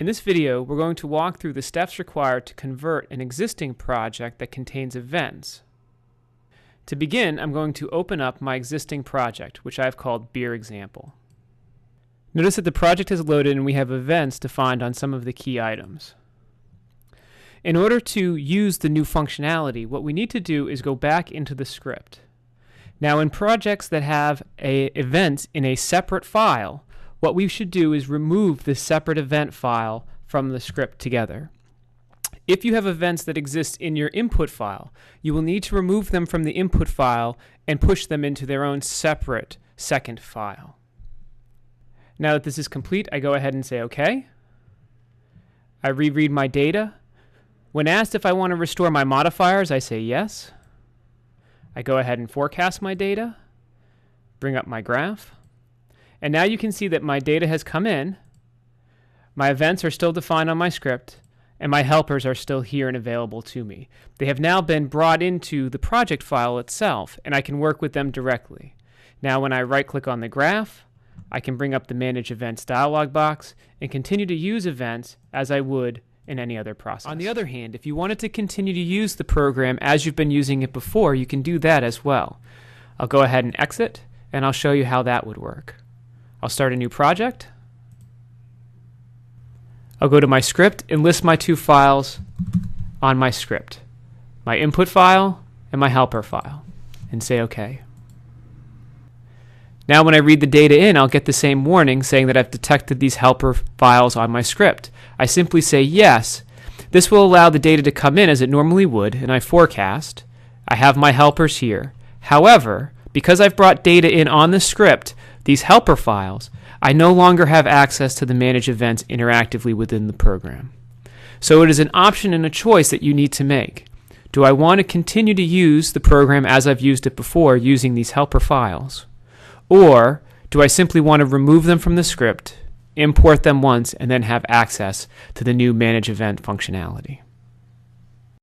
In this video, we're going to walk through the steps required to convert an existing project that contains events. To begin, I'm going to open up my existing project, which I've called Beer Example. Notice that the project is loaded and we have events defined on some of the key items. In order to use the new functionality, what we need to do is go back into the script. Now, in projects that have events in a separate file, what we should do is remove the separate event file from the script together. If you have events that exist in your input file, you will need to remove them from the input file and push them into their own separate second file. Now that this is complete, I go ahead and say OK. I reread my data. When asked if I want to restore my modifiers, I say yes. I go ahead and forecast my data, bring up my graph. And now you can see that my data has come in, my events are still defined on my script, and my helpers are still here and available to me. They have now been brought into the project file itself, and I can work with them directly. Now when I right-click on the graph, I can bring up the Manage Events dialog box and continue to use events as I would in any other process. On the other hand, if you wanted to continue to use the program as you've been using it before, you can do that as well. I'll go ahead and exit, and I'll show you how that would work. I'll start a new project. I'll go to my script and list my two files on my script, my input file and my helper file, and say OK. Now when I read the data in, I'll get the same warning saying that I've detected these helper files on my script. I simply say yes. This will allow the data to come in as it normally would, and I forecast. I have my helpers here. However, because I've brought data in on the script, these helper files, I no longer have access to the Manage Events interactively within the program. So it is an option and a choice that you need to make. Do I want to continue to use the program as I've used it before using these helper files? Or do I simply want to remove them from the script, import them once, and then have access to the new Manage Event functionality?